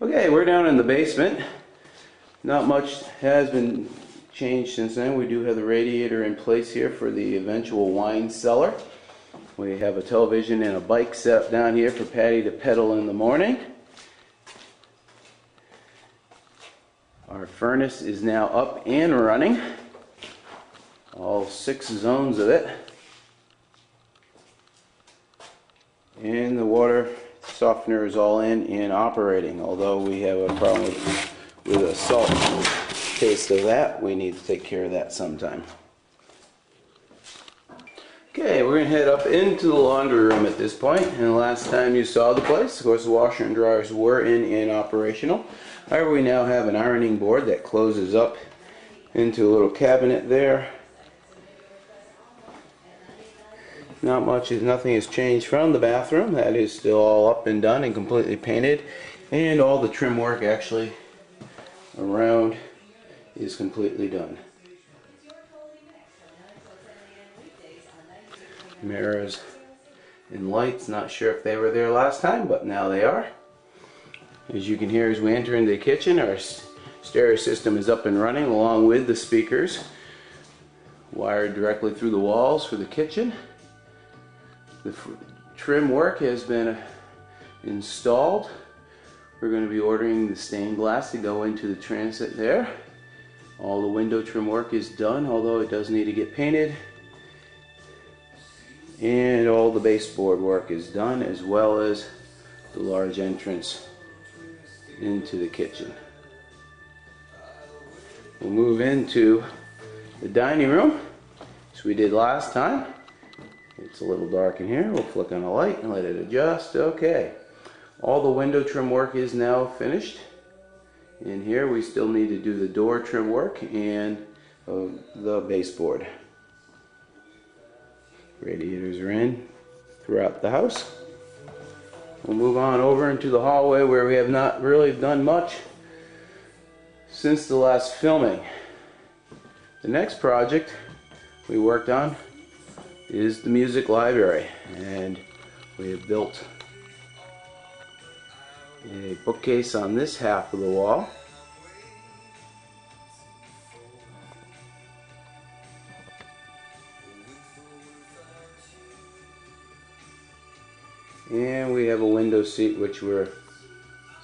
Okay, we're down in the basement. Not much has been changed since then. We do have the radiator in place here for the eventual wine cellar. We have a television and a bike set up down here for Patty to pedal in the morning. Our furnace is now up and running. All 6 zones of it. And the water softener is all in and operating. Although we have a problem with a salt taste of that, we need to take care of that sometime. Okay, we're going to head up into the laundry room at this point. And the last time you saw the place, of course, the washer and dryers were in and operational. However, we now have an ironing board that closes up into a little cabinet there. Not much, nothing has changed from the bathroom. That is still all up and done and completely painted. And all the trim work actually around is completely done. Mirrors and lights, not sure if they were there last time, but now they are. As you can hear as we enter into the kitchen, our stereo system is up and running along with the speakers wired directly through the walls for the kitchen. The trim work has been installed. We're going to be ordering the stained glass to go into the transit there. All the window trim work is done, although it does need to get painted. And all the baseboard work is done, as well as the large entrance into the kitchen. We'll move into the dining room, as we did last time. It's a little dark in here. We'll flick on a light and let it adjust. Okay. All the window trim work is now finished. In here we still need to do the door trim work and the baseboard. Radiators are in throughout the house. We'll move on over into the hallway where we have not really done much since the last filming. The next project we worked on is the music library, and we have built a bookcase on this half of the wall. And we have a window seat which we're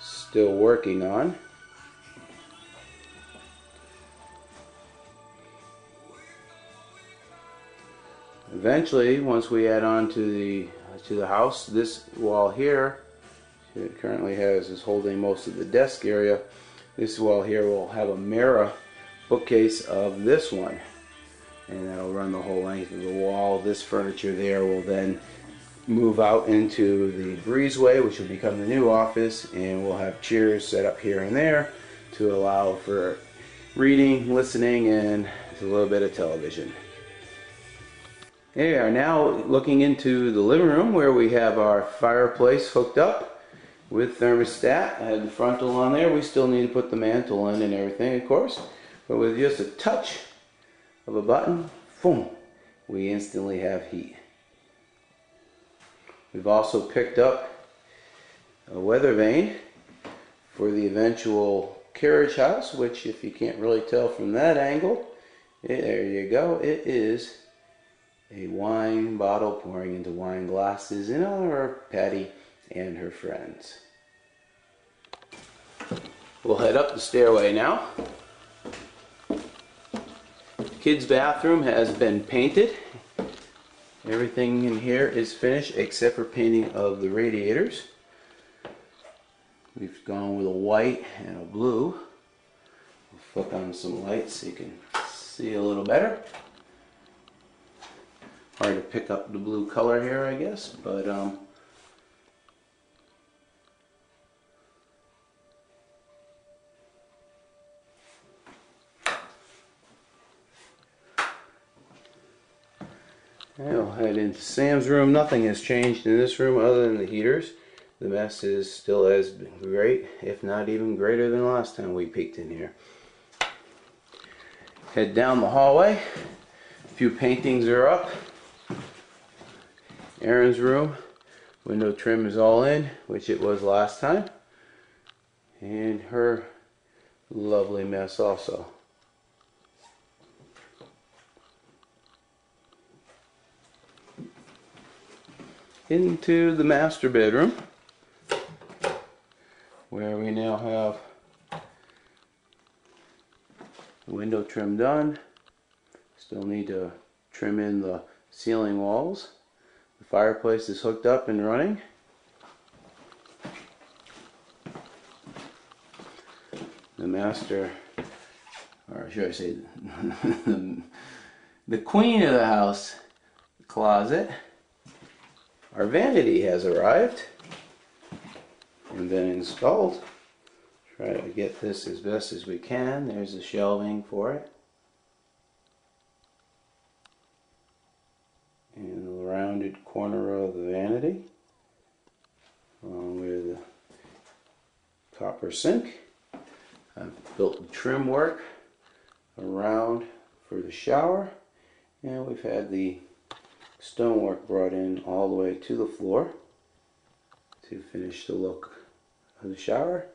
still working on. Eventually, once we add on to the house, this wall here, it currently is holding most of the desk area. This wall here will have a mirror bookcase of this one, and that'll run the whole length of the wall. This furniture there will then move out into the breezeway, which will become the new office, and we'll have chairs set up here and there to allow for reading, listening, and a little bit of television. We are now looking into the living room where we have our fireplace hooked up with thermostat. I had the frontal on there. We still need to put the mantle in and everything, of course, but with just a touch of a button, boom, we instantly have heat. We've also picked up a weather vane for the eventual carriage house, which, if you can't really tell from that angle, there you go, it is a wine bottle pouring into wine glasses in honor of Patty and her friends. We'll head up the stairway now. The kids' bathroom has been painted. Everything in here is finished except for painting of the radiators. We've gone with a white and a blue. We'll flick on some lights so you can see a little better. Hard to pick up the blue color here, I guess, but we'll head into Sam's room. Nothing has changed in this room other than the heaters. The mess is still as great, if not even greater than last time we peeked in here. Head down the hallway. A few paintings are up. Aaron's room, window trim is all in, which it was last time. and her lovely mess also. Into the master bedroom, where we now have the window trim done. Still need to trim in the ceiling walls. The fireplace is hooked up and running. The master, or should I say the queen of the house closet, our vanity has arrived and been installed. Try to get this as best as we can. There's the shelving for it. And the rounded corner of the vanity, along with the copper sink. I've built trim work around for the shower, and we've had the stonework brought in all the way to the floor to finish the look of the shower.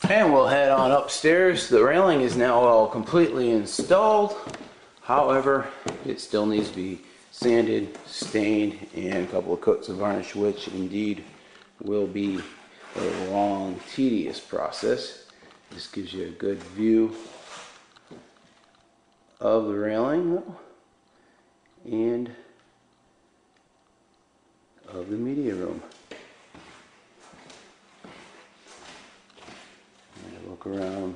And we'll head on upstairs. The railing is now all completely installed. However, it still needs to be sanded, stained, and a couple of coats of varnish, which indeed will be a long, tedious process. This gives you a good view of the railing and of the media room. And look around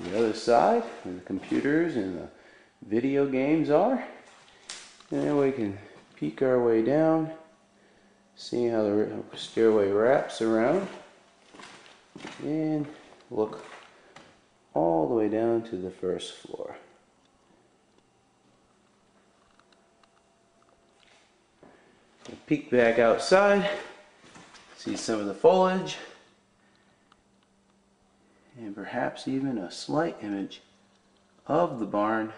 the other side where the computers and the video games are, and then we can peek our way down, see how the stairway wraps around, and look all the way down to the first floor. Peek back outside, see some of the foliage, and perhaps even a slight image of the barn.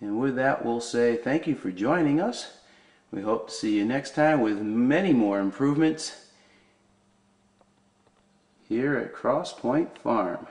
And with that, we'll say thank you for joining us. We hope to see you next time with many more improvements here at Cross Point Farm.